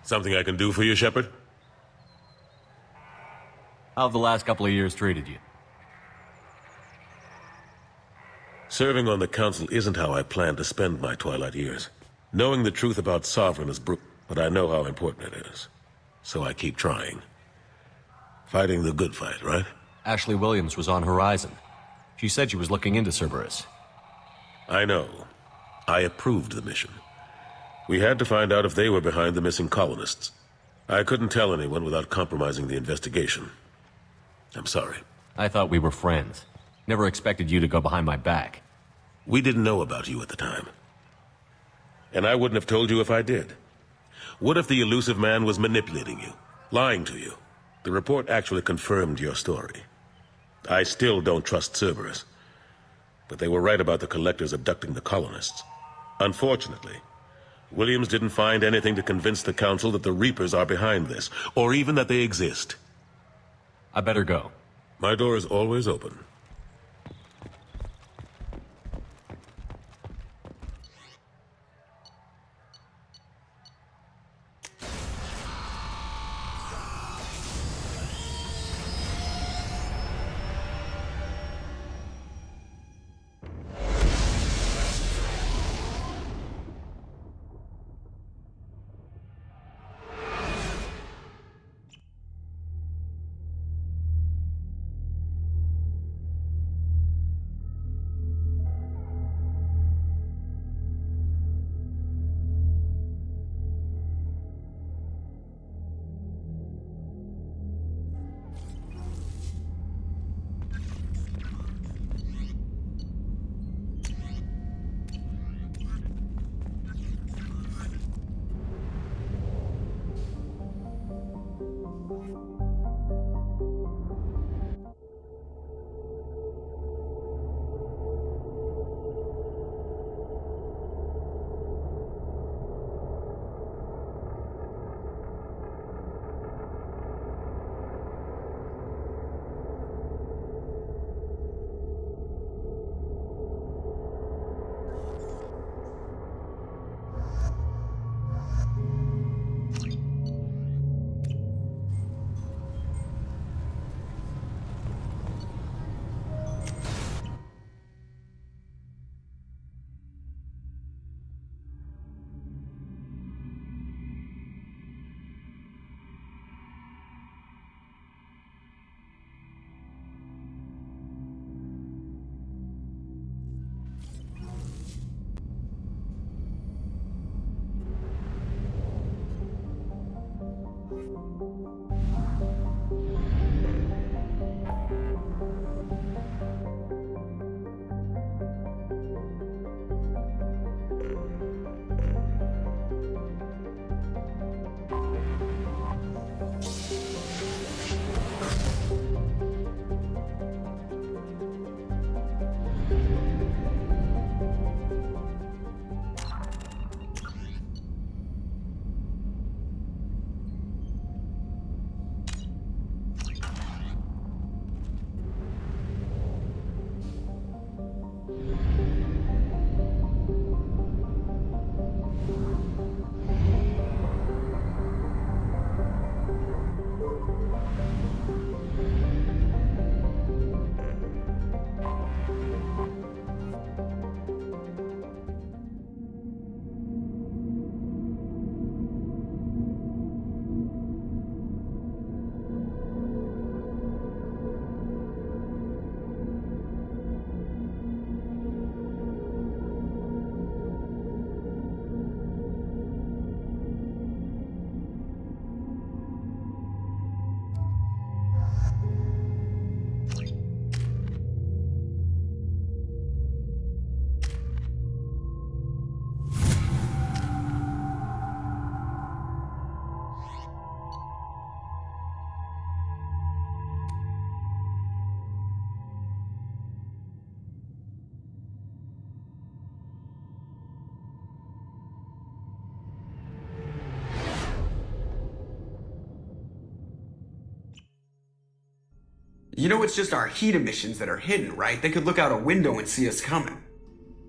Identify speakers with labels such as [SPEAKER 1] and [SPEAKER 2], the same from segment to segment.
[SPEAKER 1] Something I can do for you, Shepard?
[SPEAKER 2] How have the last couple of years treated you?
[SPEAKER 1] Serving on the Council isn't how I plan to spend my twilight years. Knowing the truth about Sovereign is brutal, but I know how important it is. So I keep trying. Fighting the good fight, right?
[SPEAKER 2] Ashley Williams was on Horizon. She said she was looking into Cerberus.
[SPEAKER 1] I know. I approved the mission. We had to find out if they were behind the missing colonists. I couldn't tell anyone without compromising the investigation. I'm sorry.
[SPEAKER 2] I thought we were friends. Never expected you to go behind my back.
[SPEAKER 1] We didn't know about you at the time. And I wouldn't have told you if I did. What if the elusive man was manipulating you, lying to you? The report actually confirmed your story. I still don't trust Cerberus. But they were right about the Collectors abducting the colonists. Unfortunately, Williams didn't find anything to convince the Council that the Reapers are behind this, or even that they exist.
[SPEAKER 2] I better go.
[SPEAKER 1] My door is always open.
[SPEAKER 3] You know it's just our heat emissions that are hidden, right? They could look out a window and see us coming.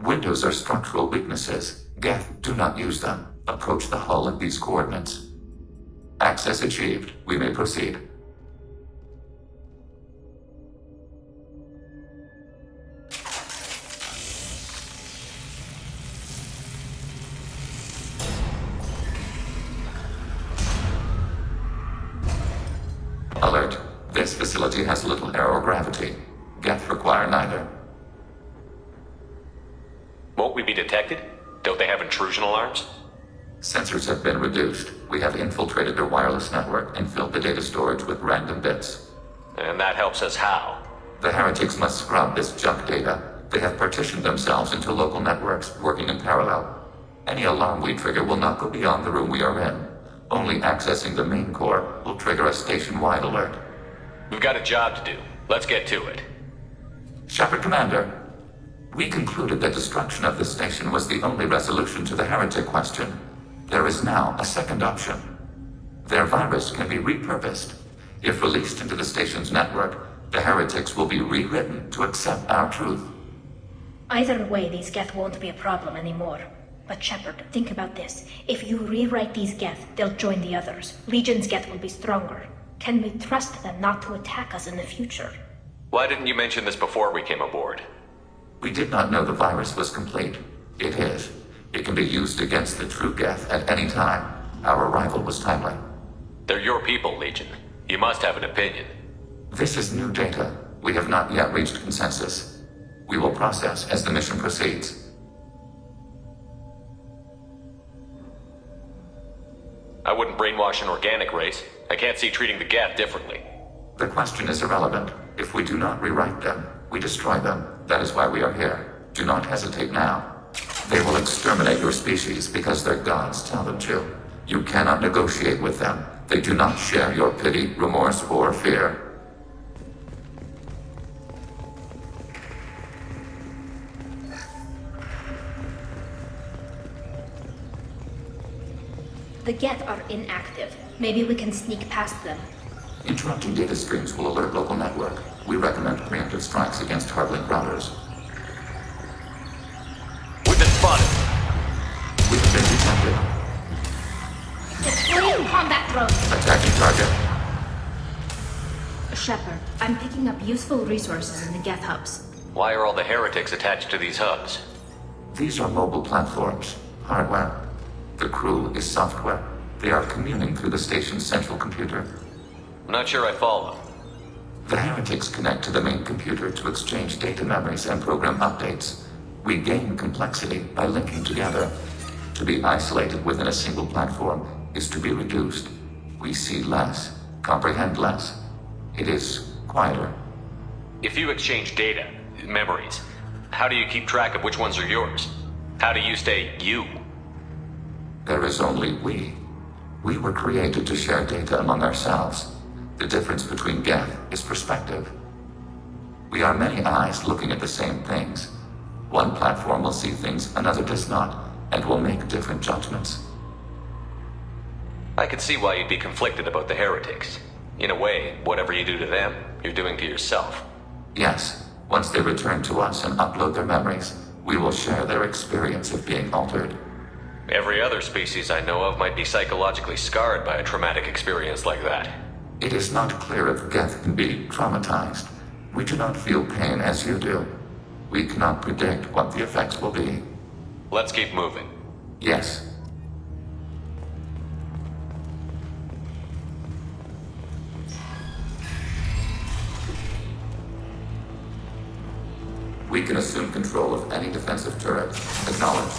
[SPEAKER 4] Windows are structural weaknesses. Geth, do not use them. Approach the hull at these coordinates. Access achieved. We may proceed. Alert. This facility has little aerogravity. Geth require neither.
[SPEAKER 2] Won't we be detected? Don't they have intrusion alarms?
[SPEAKER 4] Sensors have been reduced. We have infiltrated their wireless network and filled the data storage with random bits.
[SPEAKER 2] And that helps us how?
[SPEAKER 4] The heretics must scrub this junk data. They have partitioned themselves into local networks working in parallel. Any alarm we trigger will not go beyond the room we are in. Only accessing the main core will trigger a station-wide alert.
[SPEAKER 2] We've got a job to do. Let's get to it.
[SPEAKER 4] Shepard Commander, we concluded that destruction of the station was the only resolution to the heretic question. There is now a second option. Their virus can be repurposed. If released into the station's network, the heretics will be rewritten to accept our truth.
[SPEAKER 5] Either way, these Geth won't be a problem anymore. But Shepard, think about this. If you rewrite these Geth, they'll join the others. Legion's Geth will be stronger. Can we trust them not to attack us in the future?
[SPEAKER 2] Why didn't you mention this before we came aboard?
[SPEAKER 4] We did not know the virus was complete. It is. It can be used against the true Geth at any time. Our arrival was timely.
[SPEAKER 2] They're your people, Legion. You must have an opinion.
[SPEAKER 4] This is new data. We have not yet reached consensus. We will process as the mission proceeds.
[SPEAKER 2] I wouldn't brainwash an organic race. I can't see treating the Geth differently.
[SPEAKER 4] The question is irrelevant. If we do not rewrite them, we destroy them. That is why we are here. Do not hesitate now. They will exterminate your species because their gods tell them to. You cannot negotiate with them. They do not share your pity, remorse, or fear.
[SPEAKER 5] The Geth are inactive. Maybe we can sneak past them.
[SPEAKER 4] Interrupting data streams will alert local network. We recommend preemptive strikes against hardlink routers.
[SPEAKER 2] We've been spotted.
[SPEAKER 4] We have been detected.
[SPEAKER 5] Deploying combat drones!
[SPEAKER 4] Attacking target.
[SPEAKER 5] Shepard, I'm picking up useful resources in the Geth hubs.
[SPEAKER 2] Why are all the heretics attached to these hubs?
[SPEAKER 4] These are mobile platforms. Hardware. The crew is software. They are communing through the station's central computer.
[SPEAKER 2] I'm not sure I follow.
[SPEAKER 4] The heretics connect to the main computer to exchange data memories and program updates. We gain complexity by linking together. To be isolated within a single platform is to be reduced. We see less, comprehend less. It is quieter.
[SPEAKER 2] If you exchange data, memories, how do you keep track of which ones are yours? How do you stay you?
[SPEAKER 4] There is only we. We were created to share data among ourselves. The difference between Geth is perspective. We are many eyes looking at the same things. One platform will see things another does not, and will make different judgments.
[SPEAKER 2] I could see why you'd be conflicted about the heretics. In a way, whatever you do to them, you're doing to yourself.
[SPEAKER 4] Yes, once they return to us and upload their memories, we will share their experience of being altered.
[SPEAKER 2] Every other species I know of might be psychologically scarred by a traumatic experience like that.
[SPEAKER 4] It is not clear if Geth can be traumatized. We do not feel pain as you do. We cannot predict what the effects will be.
[SPEAKER 2] Let's keep moving.
[SPEAKER 4] Yes. We can assume control of any defensive turret. Acknowledge.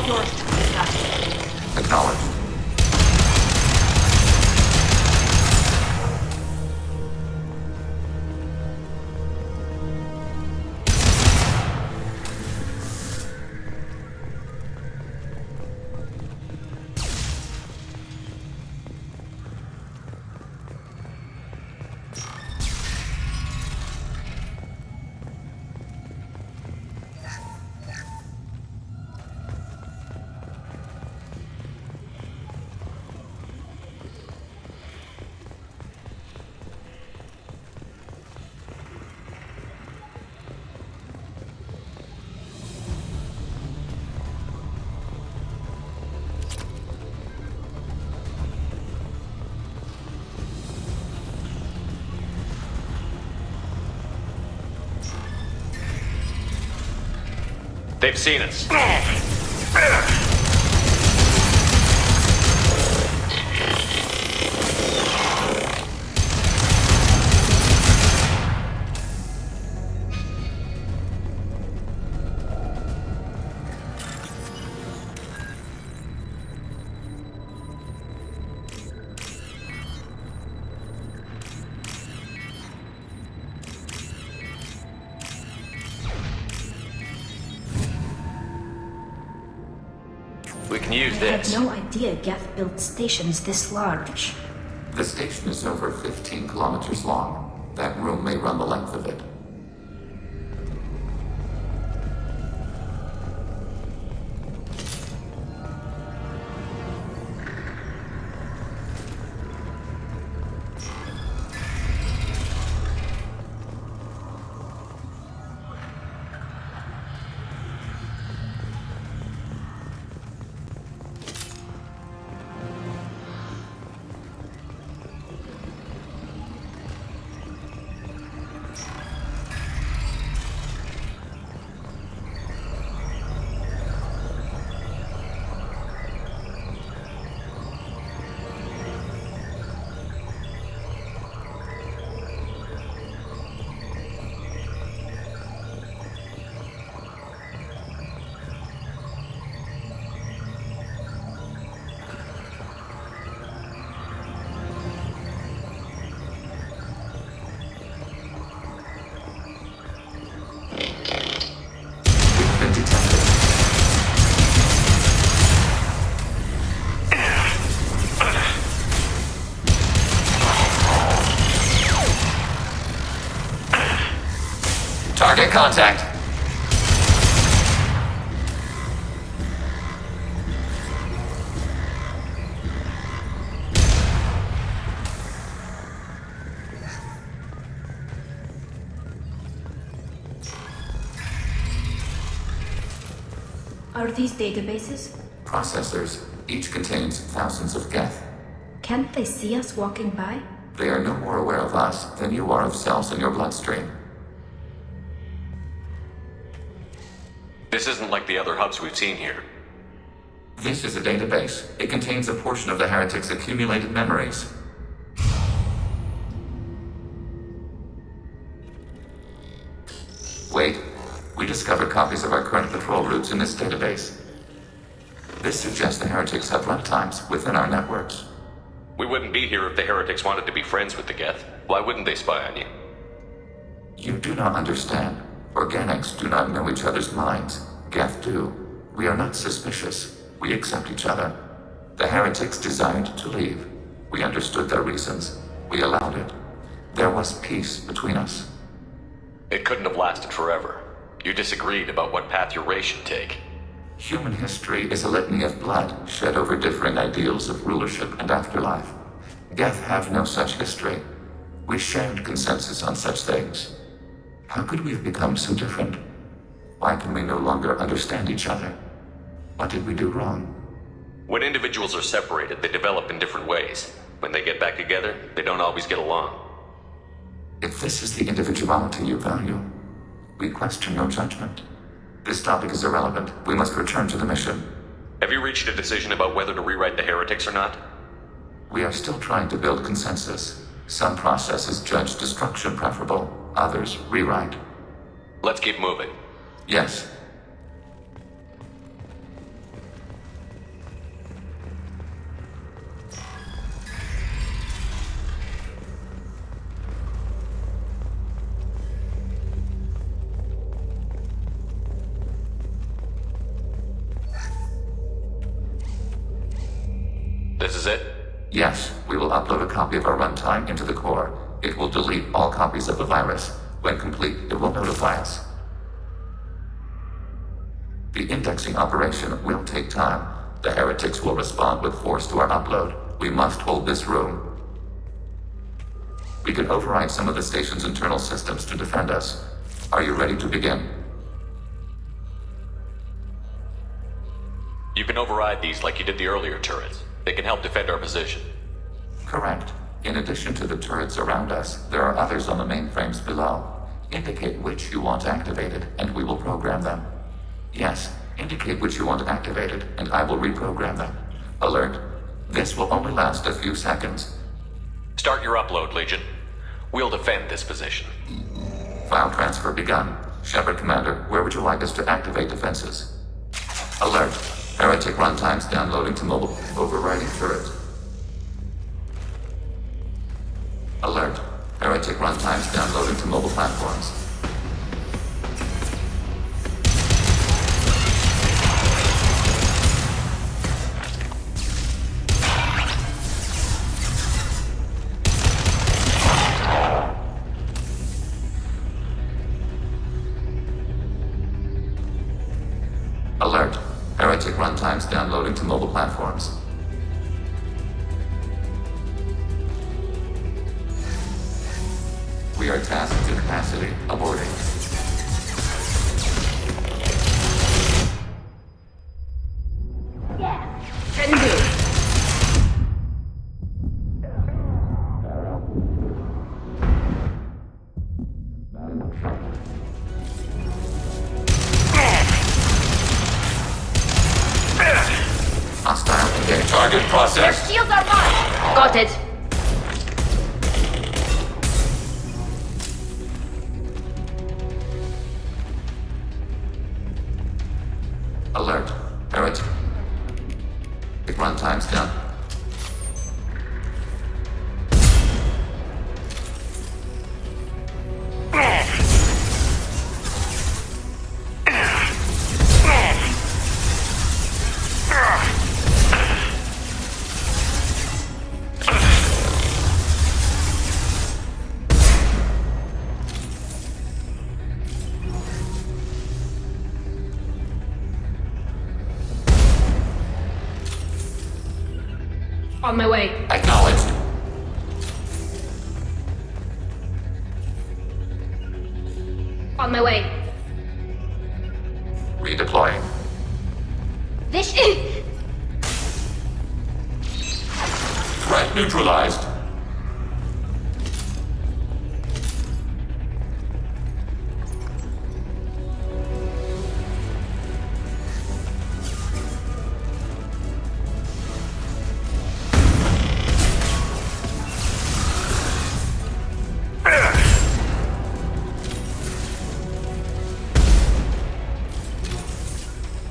[SPEAKER 5] yours to discuss.
[SPEAKER 4] Acknowledged.
[SPEAKER 2] They've seen us. We can use
[SPEAKER 5] I had
[SPEAKER 2] this.
[SPEAKER 5] no idea Geth built stations this large.
[SPEAKER 4] The station is over 15 kilometers long. That room may run the length of it. Been detected. Target contact.
[SPEAKER 5] Are these databases?
[SPEAKER 4] Processors. Each contains thousands of Geth.
[SPEAKER 5] Can't they see us walking by?
[SPEAKER 4] They are no more aware of us than you are of cells in your bloodstream.
[SPEAKER 2] This isn't like the other hubs we've seen here.
[SPEAKER 4] This is a database. It contains a portion of the heretic's accumulated memories. Wait. We discovered copies of our current patrol routes in this database. This suggests the heretics have runtimes within our networks.
[SPEAKER 2] We wouldn't be here if the heretics wanted to be friends with the Geth. Why wouldn't they spy on you?
[SPEAKER 4] You do not understand. Organics do not know each other's minds. Geth do. We are not suspicious. We accept each other. The heretics desired to leave. We understood their reasons. We allowed it. There was peace between us.
[SPEAKER 2] It couldn't have lasted forever. You disagreed about what path your race should take.
[SPEAKER 4] Human history is a litany of blood shed over differing ideals of rulership and afterlife. Geth have no such history. We shared consensus on such things. How could we have become so different? Why can we no longer understand each other? What did we do wrong?
[SPEAKER 2] When individuals are separated, they develop in different ways. When they get back together, they don't always get along.
[SPEAKER 4] If this is the individuality you value, we question your judgment. This topic is irrelevant. We must return to the mission.
[SPEAKER 2] Have you reached a decision about whether to rewrite the heretics or not?
[SPEAKER 4] We are still trying to build consensus. Some processes judge destruction preferable, others rewrite.
[SPEAKER 2] Let's keep moving.
[SPEAKER 4] Yes.
[SPEAKER 2] This is it?
[SPEAKER 4] Yes, we will upload a copy of our runtime into the core. It will delete all copies of the virus. When complete, it will notify us. The indexing operation will take time. The heretics will respond with force to our upload. We must hold this room. We can override some of the station's internal systems to defend us. Are you ready to begin?
[SPEAKER 2] You can override these like you did the earlier turrets. They can help defend our position.
[SPEAKER 4] Correct. In addition to the turrets around us, there are others on the mainframes below. Indicate which you want activated, and we will program them. Yes, indicate which you want activated, and I will reprogram them. Alert. This will only last a few seconds.
[SPEAKER 2] Start your upload, Legion. We'll defend this position.
[SPEAKER 4] File transfer begun. Shepard Commander, where would you like us to activate defenses? Alert. Heretic runtimes downloading to mobile. Overriding turret. Alert. Heretic runtimes downloading to mobile platforms. Alert. Heretic runtimes downloading to mobile platforms. We are tasked to capacity. Aborting.
[SPEAKER 5] Can do.
[SPEAKER 4] Hostile engaged. Target process.
[SPEAKER 5] Shields are mine. Got it.
[SPEAKER 4] Alert. Heretic. Runtimes down.
[SPEAKER 5] On my way.
[SPEAKER 4] Acknowledged.
[SPEAKER 5] On my way.
[SPEAKER 4] Redeploying.
[SPEAKER 5] This
[SPEAKER 4] Threat neutralized.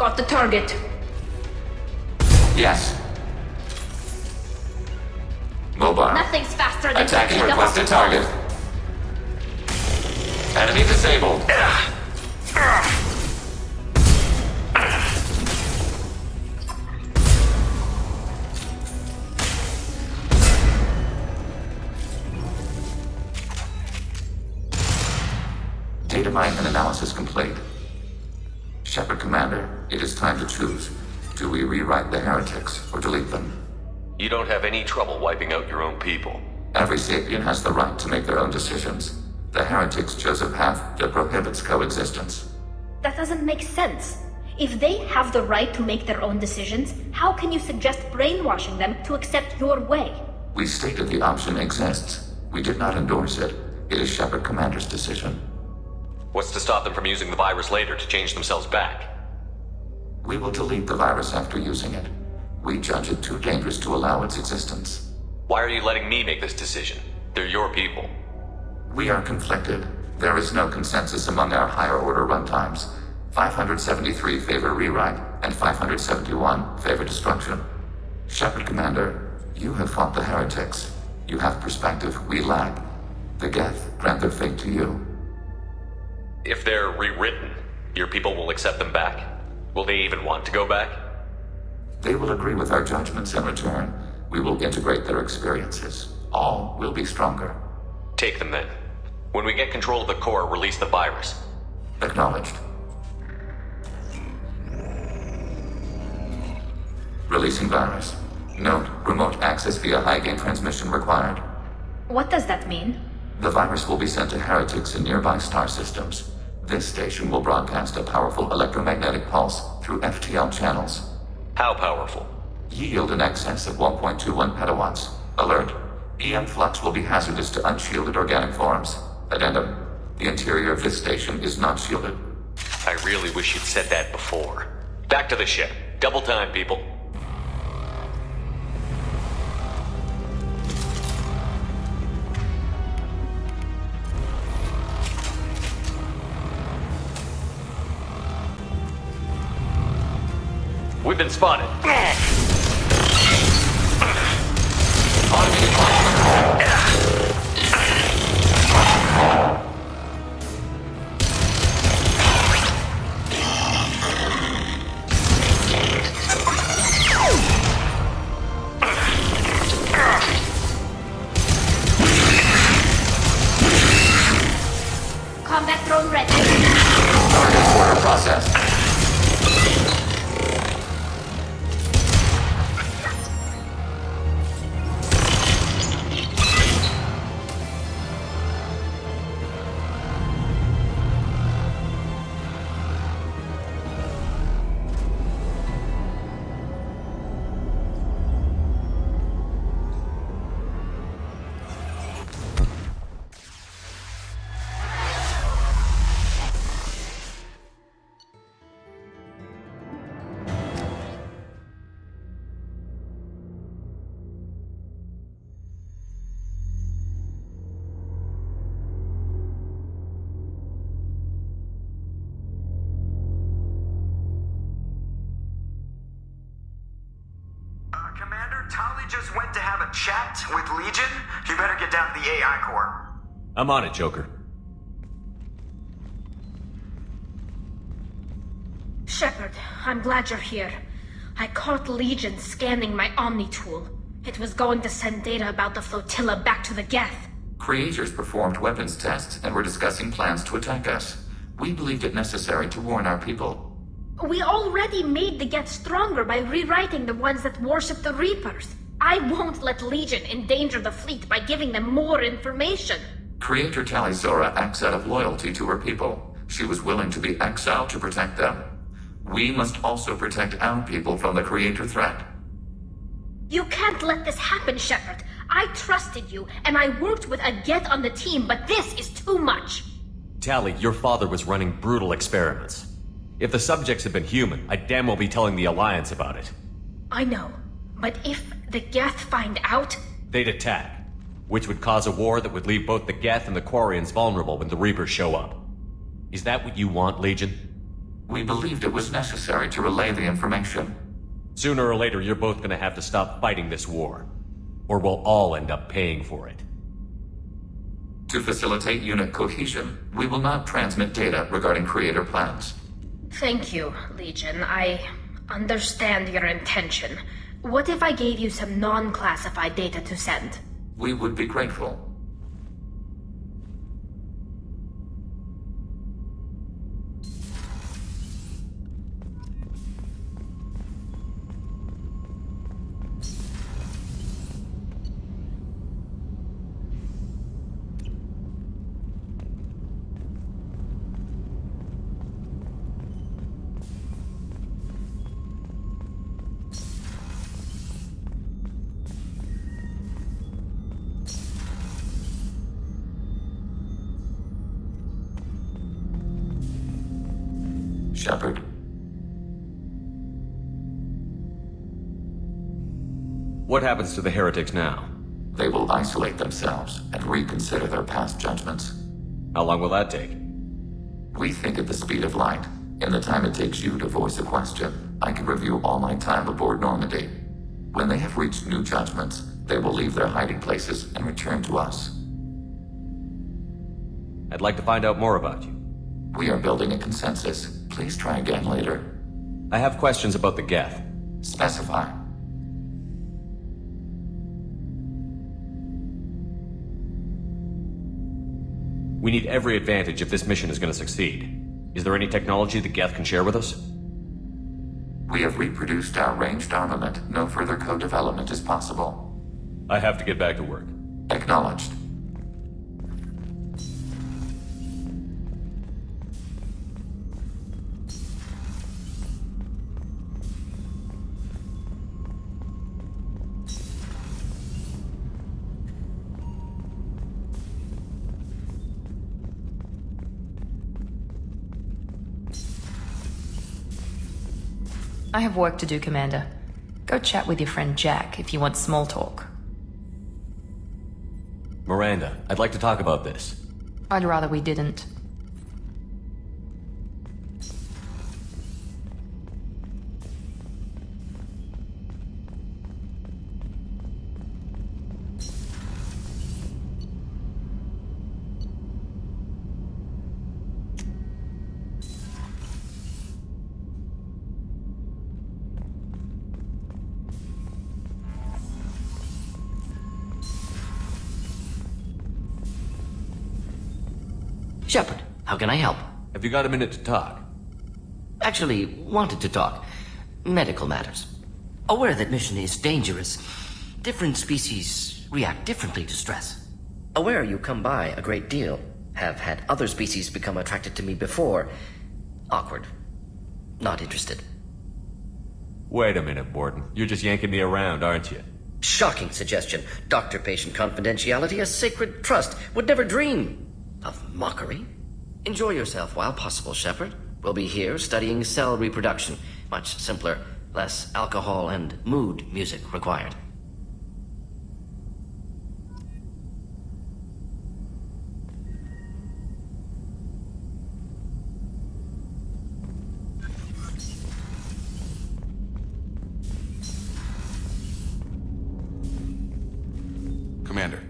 [SPEAKER 5] got the target.
[SPEAKER 4] Yes. Mobile.
[SPEAKER 5] Nothing's faster than
[SPEAKER 4] Attacking
[SPEAKER 5] touching the
[SPEAKER 4] requested
[SPEAKER 5] hospital.
[SPEAKER 4] target. Enemy disabled. Data mine and analysis complete. Shepard Commander, it is time to choose. Do we rewrite the heretics or delete them?
[SPEAKER 2] You don't have any trouble wiping out your own people.
[SPEAKER 4] Every sapient has the right to make their own decisions. The heretics chose a path that prohibits coexistence.
[SPEAKER 5] That doesn't make sense. If they have the right to make their own decisions, how can you suggest brainwashing them to accept your way?
[SPEAKER 4] We stated the option exists. We did not endorse it. It is Shepard Commander's decision.
[SPEAKER 2] What's to stop them from using the virus later to change themselves back?
[SPEAKER 4] We will delete the virus after using it. We judge it too dangerous to allow its existence.
[SPEAKER 2] Why are you letting me make this decision? They're your people.
[SPEAKER 4] We are conflicted. There is no consensus among our higher order runtimes. 573 favor rewrite, and 571 favor destruction. Shepard Commander, you have fought the heretics. You have perspective we lack. The Geth grant their fate to you.
[SPEAKER 2] If they're rewritten, your people will accept them back? Will they even want to go back?
[SPEAKER 4] They will agree with our judgments in return. We will integrate their experiences. All will be stronger.
[SPEAKER 2] Take them then. When we get control of the core, release the virus.
[SPEAKER 4] Acknowledged. Releasing virus. Note, remote access via high-gain transmission required.
[SPEAKER 5] What does that mean?
[SPEAKER 4] The virus will be sent to heretics in nearby star systems. This station will broadcast a powerful electromagnetic pulse through FTL channels.
[SPEAKER 2] How powerful?
[SPEAKER 4] Yield in excess of 1.21 petawatts. Alert. EM flux will be hazardous to unshielded organic forms. Addendum. The interior of this station is not shielded.
[SPEAKER 2] I really wish you'd said that before. Back to the ship. Double time, people. We've been spotted.
[SPEAKER 5] Combat drone ready.
[SPEAKER 4] Target order process.
[SPEAKER 6] Commander, Tali just went to have a chat with Legion. You better get down to the AI core.
[SPEAKER 2] I'm on it, Joker.
[SPEAKER 5] Shepard, I'm glad you're here. I caught Legion scanning my Omni tool. It was going to send data about the flotilla back to the Geth.
[SPEAKER 4] Creators performed weapons tests and were discussing plans to attack us. We believed it necessary to warn our people.
[SPEAKER 5] We already made the Geth stronger by rewriting the ones that worship the Reapers. I won't let Legion endanger the fleet by giving them more information.
[SPEAKER 4] Creator Talizora acts out of loyalty to her people. She was willing to be exiled to protect them. We must also protect our people from the Creator threat.
[SPEAKER 5] You can't let this happen, Shepard. I trusted you, and I worked with a Geth on the team, but this is too much.
[SPEAKER 7] Tali, your father was running brutal experiments. If the subjects had been human, I'd damn well be telling the Alliance about it.
[SPEAKER 5] I know, but if the Geth find out...
[SPEAKER 7] They'd attack, which would cause a war that would leave both the Geth and the Quarians vulnerable when the Reapers show up. Is that what you want, Legion?
[SPEAKER 4] We believed it was necessary to relay the information.
[SPEAKER 7] Sooner or later, you're both gonna have to stop fighting this war. Or we'll all end up paying for it.
[SPEAKER 4] To facilitate unit cohesion, we will not transmit data regarding Creator plans.
[SPEAKER 5] Thank you, Legion. I understand your intention. What if I gave you some non-classified data to send?
[SPEAKER 4] We would be grateful. Shepard.
[SPEAKER 7] What happens to the heretics now?
[SPEAKER 4] They will isolate themselves and reconsider their past judgments.
[SPEAKER 7] How long will that take?
[SPEAKER 4] We think at the speed of light. In the time it takes you to voice a question, I can review all my time aboard Normandy. When they have reached new judgments, they will leave their hiding places and return to us.
[SPEAKER 7] I'd like to find out more about you.
[SPEAKER 4] We are building a consensus. Please try again later.
[SPEAKER 7] I have questions about the Geth.
[SPEAKER 4] Specify.
[SPEAKER 7] We need every advantage if this mission is going to succeed. Is there any technology the Geth can share with us?
[SPEAKER 4] We have reproduced our ranged armament. No further co-development is possible.
[SPEAKER 7] I have to get back to work.
[SPEAKER 4] Acknowledged.
[SPEAKER 8] I have work to do, Commander. Go chat with your friend Jack if you want small talk.
[SPEAKER 7] Miranda, I'd like to talk about this.
[SPEAKER 8] I'd rather we didn't.
[SPEAKER 9] Shepard, how can I help?
[SPEAKER 7] Have you got a minute to talk?
[SPEAKER 9] Actually, wanted to talk. Medical matters. Aware that mission is dangerous. Different species react differently to stress. Aware you come by a great deal. Have had other species become attracted to me before. Awkward. Not interested.
[SPEAKER 7] Wait a minute, Borden. You're just yanking me around, aren't you?
[SPEAKER 9] Shocking suggestion. Doctor-patient confidentiality, a sacred trust. Would never dream of mockery. Enjoy yourself while possible, Shepard. We'll be here studying cell reproduction. Much simpler, less alcohol and mood music required.
[SPEAKER 10] Commander,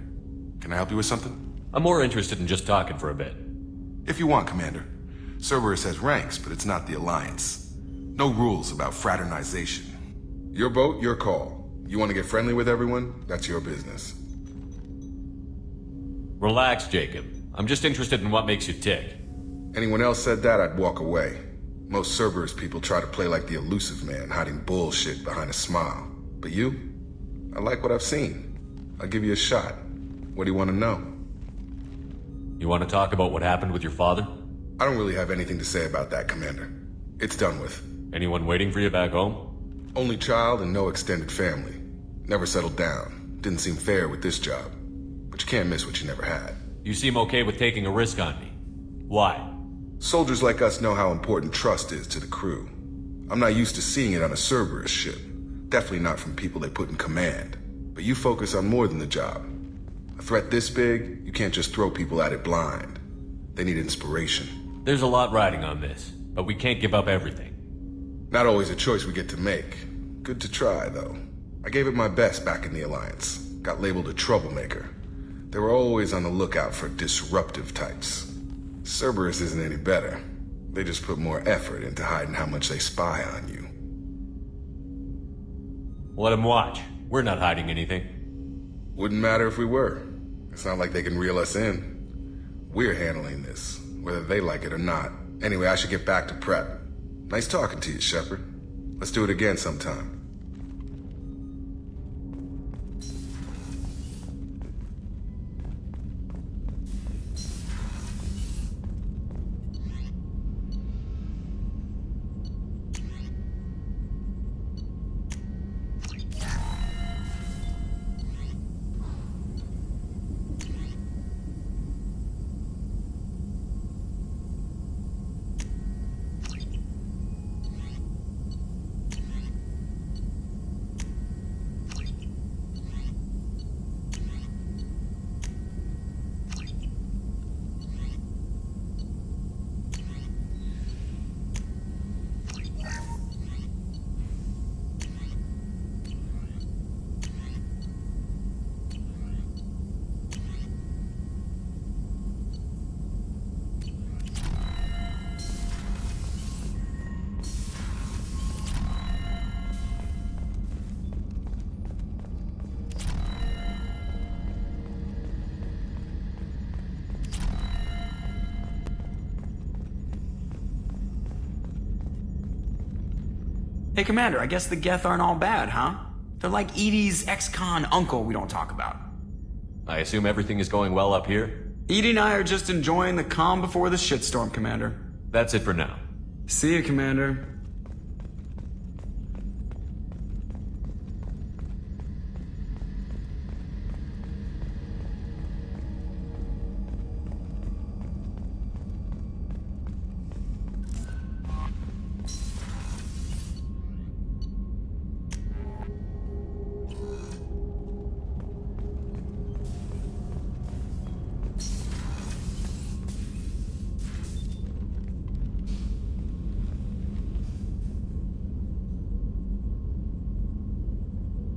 [SPEAKER 10] can I help you with something?
[SPEAKER 7] I'm more interested in just talking for a bit.
[SPEAKER 10] If you want, Commander. Cerberus has ranks, but it's not the Alliance. No rules about fraternization. Your boat, your call. You want to get friendly with everyone? That's your business.
[SPEAKER 7] Relax, Jacob. I'm just interested in what makes you tick.
[SPEAKER 10] Anyone else said that, I'd walk away. Most Cerberus people try to play like the elusive man, hiding bullshit behind a smile. But you? I like what I've seen. I'll give you a shot. What do you want to know?
[SPEAKER 7] You want to talk about what happened with your father?
[SPEAKER 10] I don't really have anything to say about that, Commander. It's done with.
[SPEAKER 7] Anyone waiting for you back home?
[SPEAKER 10] Only child and no extended family. Never settled down. Didn't seem fair with this job. But you can't miss what you never had.
[SPEAKER 7] You seem okay with taking a risk on me. Why?
[SPEAKER 10] Soldiers like us know how important trust is to the crew. I'm not used to seeing it on a Cerberus ship. Definitely not from people they put in command. But you focus on more than the job. A threat this big, you can't just throw people at it blind. They need inspiration.
[SPEAKER 7] There's a lot riding on this, but we can't give up everything.
[SPEAKER 10] Not always a choice we get to make. Good to try, though. I gave it my best back in the Alliance. Got labeled a troublemaker. They were always on the lookout for disruptive types. Cerberus isn't any better. They just put more effort into hiding how much they spy on you.
[SPEAKER 7] Let them watch. We're not hiding anything.
[SPEAKER 10] Wouldn't matter if we were. It's not like they can reel us in. We're handling this, whether they like it or not. Anyway, I should get back to prep. Nice talking to you, Shepard. Let's do it again sometime.
[SPEAKER 3] Hey, Commander, I guess the Geth aren't all bad, huh? They're like Edie's ex-con uncle we don't talk about.
[SPEAKER 7] I assume everything is going well up here?
[SPEAKER 3] Edie and I are just enjoying the calm before the shitstorm, Commander.
[SPEAKER 7] That's it for now.
[SPEAKER 3] See you, Commander.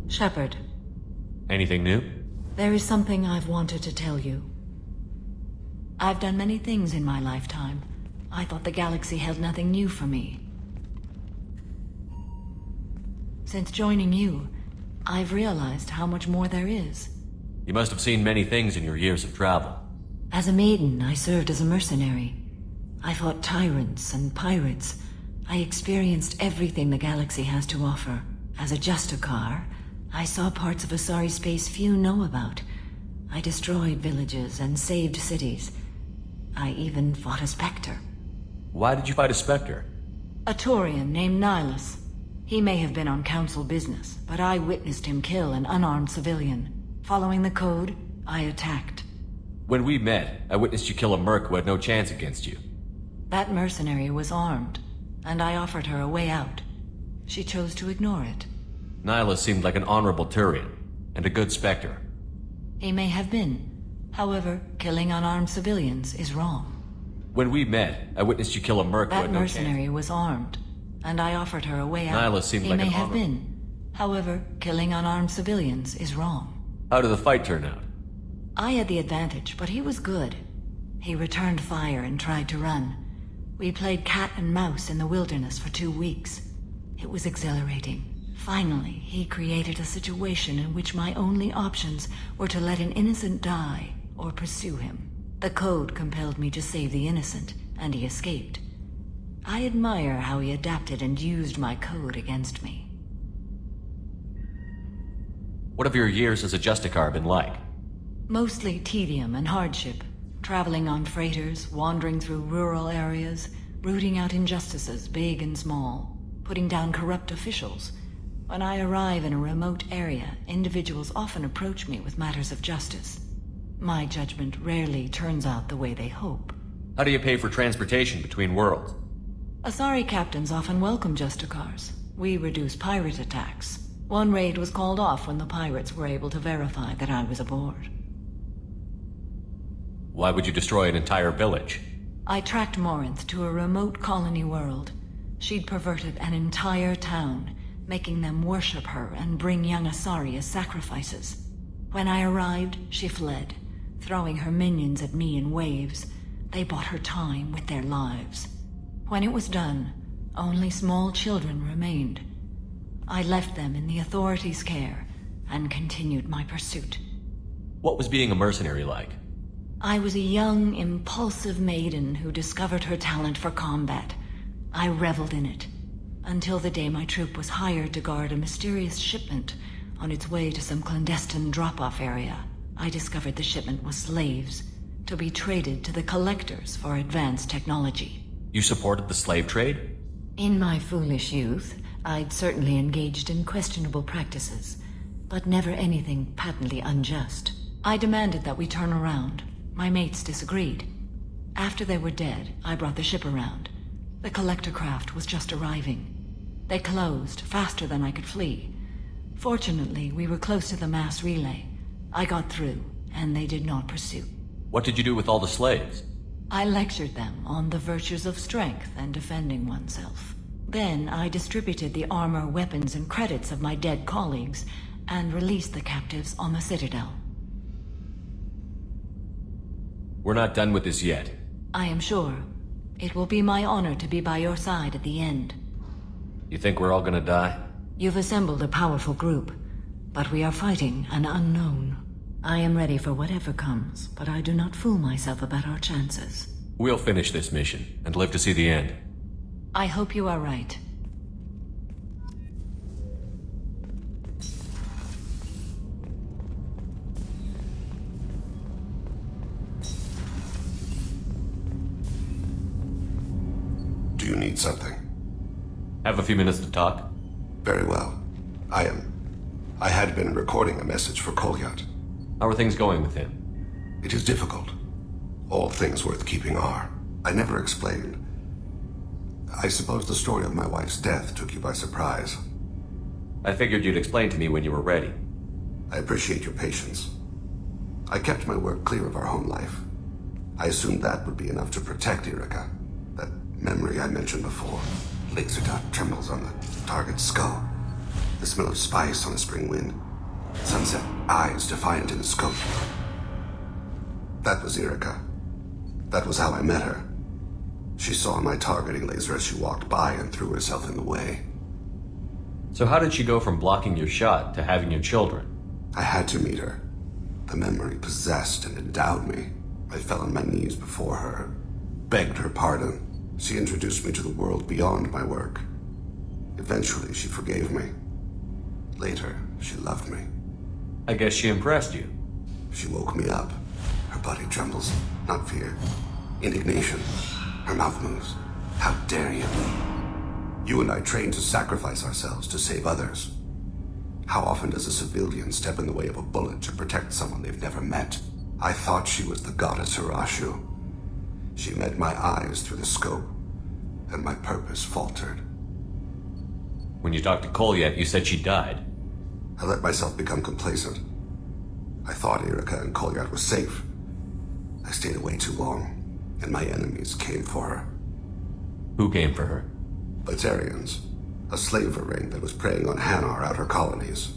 [SPEAKER 11] Shepard,
[SPEAKER 7] Anything new?
[SPEAKER 11] there is something I've wanted to tell you. I've done many things in my lifetime. I thought the galaxy held nothing new for me. Since joining you, I've realized how much more there is.
[SPEAKER 7] You must have seen many things in your years of travel.
[SPEAKER 11] As a maiden, I served as a mercenary. I fought tyrants and pirates. I experienced everything the galaxy has to offer. As a Justicar, I saw parts of Asari space few know about. I destroyed villages and saved cities. I even fought a Spectre.
[SPEAKER 7] Why did you fight a Spectre?
[SPEAKER 11] A Turian named Nihilus. He may have been on council business, but I witnessed him kill an unarmed civilian. Following the code, I attacked.
[SPEAKER 7] When we met, I witnessed you kill a merc who had no chance against you.
[SPEAKER 11] That mercenary was armed, and I offered her a way out. She chose to ignore it.
[SPEAKER 7] Nihilus seemed like an honorable Turian, and a good Spectre.
[SPEAKER 11] He may have been. However, killing unarmed civilians is wrong.
[SPEAKER 7] When we met, I witnessed you kill a merc who
[SPEAKER 11] That
[SPEAKER 7] had no chance.
[SPEAKER 11] mercenary was armed, and I offered her a way out.
[SPEAKER 7] Nihilus seemed
[SPEAKER 11] he
[SPEAKER 7] like
[SPEAKER 11] may
[SPEAKER 7] an
[SPEAKER 11] have
[SPEAKER 7] honorable-
[SPEAKER 11] been. However, killing unarmed civilians is wrong.
[SPEAKER 7] How did the fight turn out?
[SPEAKER 11] I had the advantage, but he was good. He returned fire and tried to run. We played cat and mouse in the wilderness for 2 weeks. It was exhilarating. Finally, he created a situation in which my only options were to let an innocent die or pursue him. The code compelled me to save the innocent, and he escaped. I admire how he adapted and used my code against me.
[SPEAKER 7] What have your years as a Justicar been like?
[SPEAKER 11] Mostly tedium and hardship, traveling on freighters, wandering through rural areas, rooting out injustices big and small, putting down corrupt officials. When I arrive in a remote area, individuals often approach me with matters of justice. My judgment rarely turns out the way they hope.
[SPEAKER 7] How do you pay for transportation between worlds?
[SPEAKER 11] Asari captains often welcome Justicars. We reduce pirate attacks. One raid was called off when the pirates were able to verify that I was aboard.
[SPEAKER 7] Why would you destroy an entire village?
[SPEAKER 11] I tracked Morinth to a remote colony world. She'd perverted an entire town, making them worship her and bring young Asari as sacrifices. When I arrived, she fled, throwing her minions at me in waves. They bought her time with their lives. When it was done, only small children remained. I left them in the authorities' care and continued my pursuit.
[SPEAKER 7] What was being a mercenary like?
[SPEAKER 11] I was a young, impulsive maiden who discovered her talent for combat. I reveled in it, until the day my troop was hired to guard a mysterious shipment on its way to some clandestine drop-off area. I discovered the shipment was slaves, to be traded to the collectors for advanced technology.
[SPEAKER 7] You supported the slave trade?
[SPEAKER 11] In my foolish youth, I'd certainly engaged in questionable practices, but never anything patently unjust. I demanded that we turn around. My mates disagreed. After they were dead, I brought the ship around. The collector craft was just arriving. They closed faster than I could flee. Fortunately, we were close to the mass relay. I got through, and they did not pursue.
[SPEAKER 7] What did you do with all the slaves?
[SPEAKER 11] I lectured them on the virtues of strength and defending oneself. Then I distributed the armor, weapons, and credits of my dead colleagues, and released the captives on the Citadel.
[SPEAKER 7] We're not done with this yet.
[SPEAKER 11] I am sure. It will be my honor to be by your side at the end.
[SPEAKER 7] You think we're all gonna die?
[SPEAKER 11] You've assembled a powerful group, but we are fighting an unknown. I am ready for whatever comes, but I do not fool myself about our chances.
[SPEAKER 7] We'll finish this mission, and live to see the end.
[SPEAKER 11] I hope you are right.
[SPEAKER 12] something?
[SPEAKER 7] Have a few minutes to talk?
[SPEAKER 12] Very well. I had been recording a message for Kolyat.
[SPEAKER 7] How are things going with him?
[SPEAKER 12] It is difficult. All things worth keeping are. I never explained. I suppose the story of my wife's death took you by surprise.
[SPEAKER 7] I figured you'd explain to me when you were ready.
[SPEAKER 12] I appreciate your patience. I kept my work clear of our home life. I assumed that would be enough to protect Erica. That memory I mentioned before. Laser dot trembles on the target's skull. The smell of spice on a spring wind. Sunset eyes defiant in the scope. That was Erica. That was how I met her. She saw my targeting laser as she walked by and threw herself in the way.
[SPEAKER 7] So how did she go from blocking your shot to having your children?
[SPEAKER 12] I had to meet her. The memory possessed and endowed me. I fell on my knees before her, begged her pardon. She introduced me to the world beyond my work. Eventually, she forgave me. Later, she loved me.
[SPEAKER 7] I guess she impressed you.
[SPEAKER 12] She woke me up. Her body trembles, not fear. Indignation. Her mouth moves. How dare you? You and I trained to sacrifice ourselves to save others. How often does a civilian step in the way of a bullet to protect someone they've never met? I thought she was the goddess Arashu. She met my eyes through the scope, and my purpose faltered.
[SPEAKER 7] When you talked to Kolyat, you said she died.
[SPEAKER 12] I let myself become complacent. I thought Erica and Kolyat were safe. I stayed away too long, and my enemies came for her.
[SPEAKER 7] Who came for her?
[SPEAKER 12] Batarians. A slaver ring that was preying on Hanar outer colonies.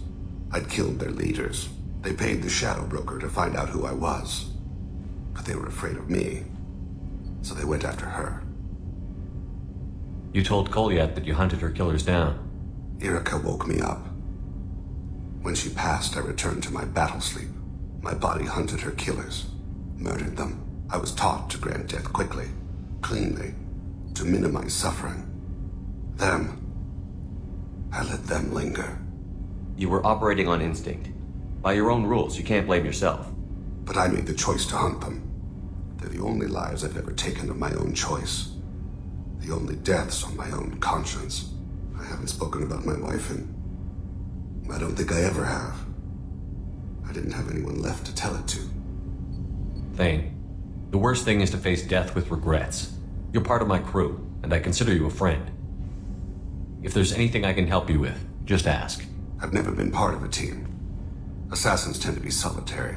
[SPEAKER 12] I'd killed their leaders. They paid the Shadow Broker to find out who I was. But they were afraid of me, so they went after her.
[SPEAKER 7] You told Kolyat that you hunted her killers down.
[SPEAKER 12] Erica woke me up. When she passed, I returned to my battle sleep. My body hunted her killers, murdered them. I was taught to grant death quickly, cleanly, to minimize suffering. I let them linger.
[SPEAKER 7] You were operating on instinct. By your own rules, you can't blame yourself.
[SPEAKER 12] But I made the choice to hunt them. They're the only lives I've ever taken of my own choice. The only deaths on my own conscience. I haven't spoken about my wife, and I don't think I ever have. I didn't have anyone left to tell it to.
[SPEAKER 7] Thane, the worst thing is to face death with regrets. You're part of my crew, and I consider you a friend. If there's anything I can help you with, just ask.
[SPEAKER 12] I've never been part of a team. Assassins tend to be solitary.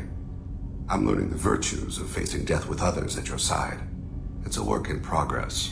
[SPEAKER 12] I'm learning the virtues of facing death with others at your side. It's a work in progress.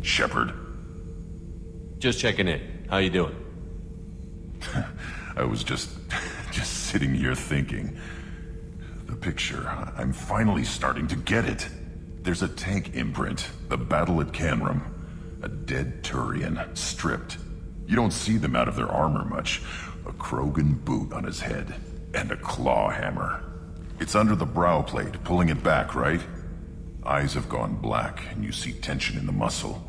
[SPEAKER 13] Shepard.
[SPEAKER 7] Just checking in. How you doing?
[SPEAKER 13] I was just sitting here thinking. The picture, I'm finally starting to get it. There's a tank imprint, the battle at Canrum. A dead Turian, stripped. You don't see them out of their armor much. A Krogan boot on his head, and a claw hammer. It's under the brow plate, pulling it back, right? Eyes have gone black, and you see tension in the muscle.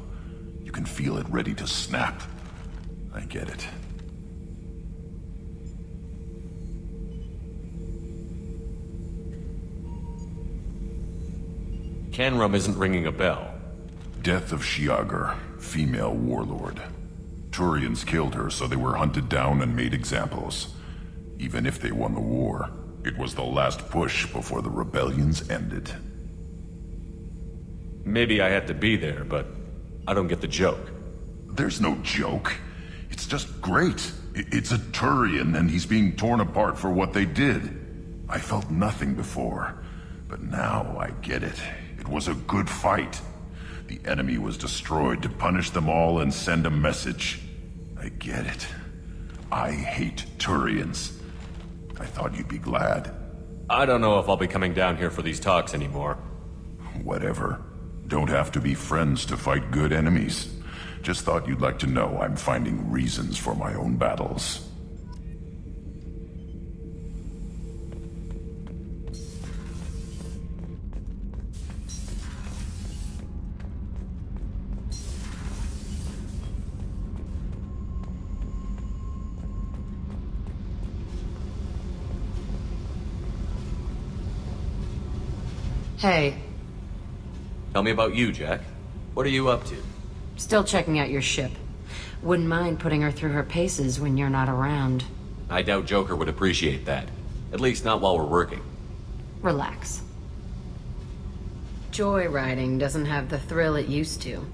[SPEAKER 13] You can feel it ready to snap. I get it.
[SPEAKER 7] Canrum isn't ringing a bell.
[SPEAKER 13] Death of Shiagar, female warlord. Turians killed her, so they were hunted down and made examples. Even if they won the war, it was the last push before the rebellions ended.
[SPEAKER 7] Maybe I had to be there, but I don't get the joke.
[SPEAKER 13] There's no joke. It's just great. It's a Turian, and he's being torn apart for what they did. I felt nothing before, but now I get it. It was a good fight. The enemy was destroyed to punish them all and send a message. I get it. I hate Turians. I thought you'd be glad.
[SPEAKER 7] I don't know if I'll be coming down here for these talks anymore.
[SPEAKER 13] Whatever. Don't have to be friends to fight good enemies. Just thought you'd like to know I'm finding reasons for my own battles.
[SPEAKER 14] Hey,
[SPEAKER 7] Tell me about you, Jack. What are you up to?
[SPEAKER 14] still checking out your ship. Wouldn't mind putting her through her paces when you're not around.
[SPEAKER 7] I doubt Joker would appreciate that. At least not while we're working.
[SPEAKER 14] Relax. Joyriding doesn't have the thrill it used to.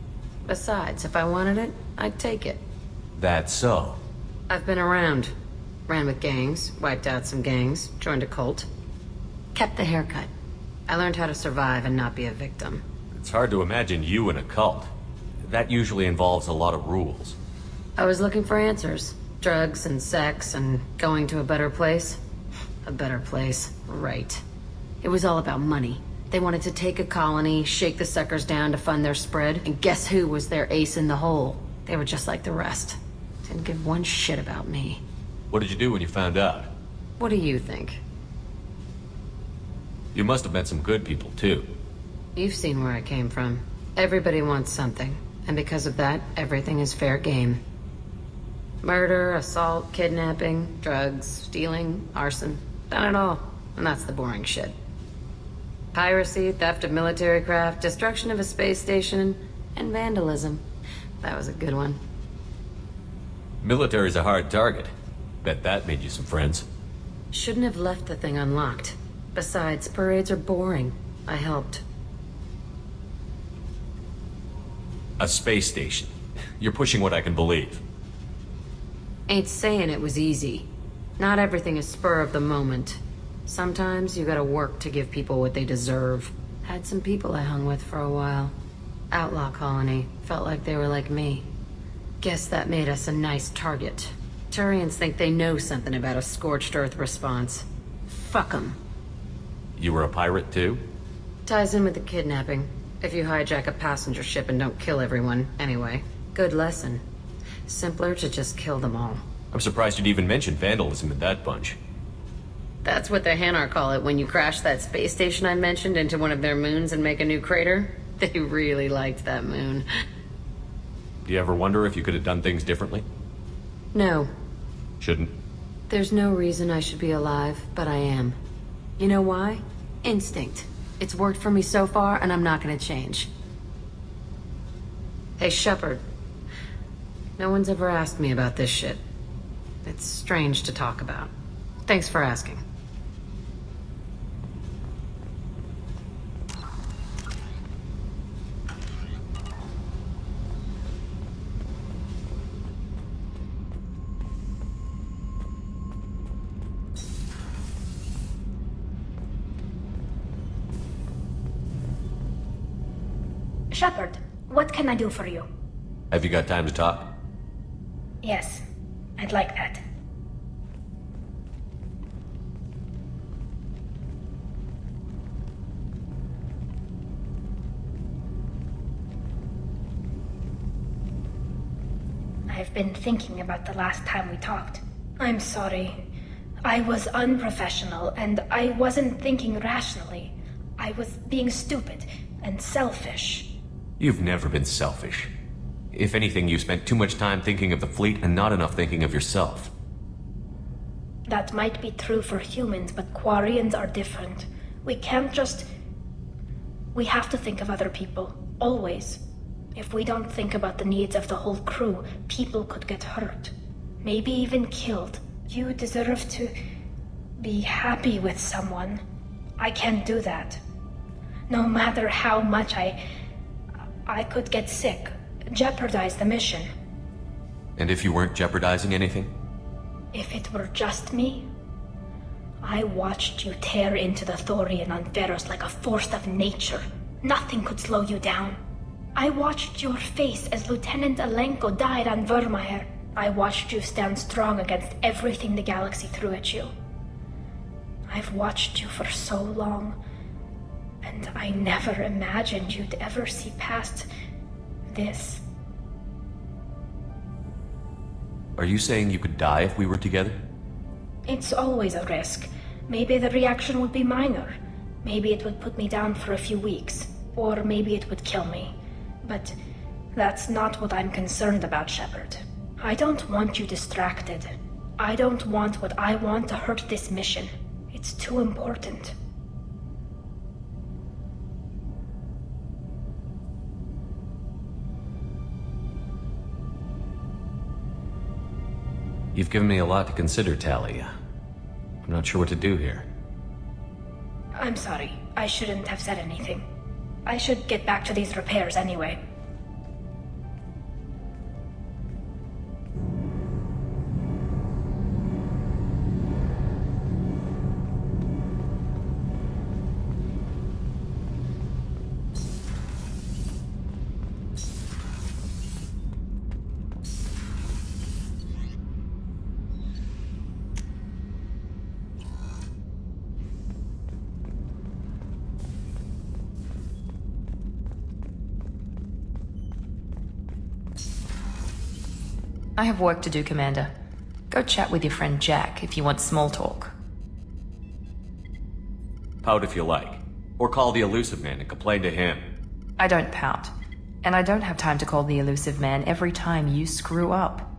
[SPEAKER 14] Besides, if I wanted it, I'd take it.
[SPEAKER 7] That's so.
[SPEAKER 14] I've been around. Ran with gangs, wiped out some gangs, joined a cult. Kept the haircut. I learned how to survive and not be a victim.
[SPEAKER 7] It's hard to imagine you in a cult. That usually involves a lot of rules.
[SPEAKER 14] I was looking for answers. Drugs and sex and going to a better place. A better place, right. It was all about money. They wanted to take a colony, shake the suckers down to fund their spread, and guess who was their ace in the hole? They were just like the rest. Didn't give one shit about me.
[SPEAKER 7] What did you do when you found out?
[SPEAKER 14] What do you think?
[SPEAKER 7] You must have met some good people, too.
[SPEAKER 14] You've seen where I came from. Everybody wants something, and because of that, everything is fair game. Murder, assault, kidnapping, drugs, stealing, arson. Done it all, and that's the boring shit. Piracy, theft of military craft, destruction of a space station, and vandalism. That was a good one.
[SPEAKER 7] Military's a hard target. Bet that made you some friends.
[SPEAKER 14] Shouldn't have left the thing unlocked. Besides, parades are boring. I helped.
[SPEAKER 7] A space station. You're pushing what I can believe.
[SPEAKER 14] Ain't saying it was easy. Not everything is spur of the moment. Sometimes you gotta work to give people what they deserve. Had some people I hung with for a while. Outlaw colony. Felt like they were like me. Guess that made us a nice target. Turians think they know something about a scorched earth response. Fuck 'em.
[SPEAKER 7] You were a pirate, too?
[SPEAKER 14] Ties in with the kidnapping. If you hijack a passenger ship and don't kill everyone, anyway. Good lesson. Simpler to just kill them all.
[SPEAKER 7] I'm surprised you'd even mention vandalism in that bunch.
[SPEAKER 14] That's what the Hanar call it when you crash that space station I mentioned into one of their moons and make a new crater. They really liked that moon.
[SPEAKER 7] Do you ever wonder if you could have done things differently?
[SPEAKER 14] No.
[SPEAKER 7] Shouldn't?
[SPEAKER 14] There's no reason I should be alive, but I am. You know why? Instinct. It's worked for me so far, and I'm not gonna change. Hey, Shepard. No one's ever asked me about this shit. It's strange to talk about. Thanks for asking.
[SPEAKER 5] Shepard, what can I do for you?
[SPEAKER 7] Have you got time to talk?
[SPEAKER 5] Yes, I'd like that. I've been thinking about the last time we talked. I'm sorry. I was unprofessional, and I wasn't thinking rationally. I was being stupid and selfish.
[SPEAKER 7] You've never been selfish. If anything, you spent too much time thinking of the fleet and not enough thinking of yourself.
[SPEAKER 5] That might be true for humans, but Quarians are different. We can't just... We have to think of other people. Always. If we don't think about the needs of the whole crew, people could get hurt. Maybe even killed. You deserve to... be happy with someone. I can't do that. No matter how much I could get sick. Jeopardize the mission.
[SPEAKER 7] And if you weren't jeopardizing anything?
[SPEAKER 5] If it were just me, I watched you tear into the Thorian on Veros like a force of nature. Nothing could slow you down. I watched your face as Lieutenant Alenko died on Vermeer. I watched you stand strong against everything the galaxy threw at you. I've watched you for so long, and I never imagined you'd ever see past this.
[SPEAKER 7] Are you saying you could die if we were together?
[SPEAKER 5] It's always a risk. Maybe the reaction would be minor. Maybe it would put me down for a few weeks, or maybe it would kill me. But that's not what I'm concerned about, Shepard. I don't want you distracted. I don't want what I want to hurt this mission. It's too important.
[SPEAKER 7] You've given me a lot to consider, Tali. I'm not sure what to do here.
[SPEAKER 5] I'm sorry. I shouldn't have said anything. I should get back to these repairs anyway.
[SPEAKER 8] I have work to do, Commander. Go chat with your friend Jack if you want small talk.
[SPEAKER 7] Pout if you like. Or call the Illusive Man and complain to him.
[SPEAKER 8] I don't pout. And I don't have time to call the Elusive Man every time you screw up.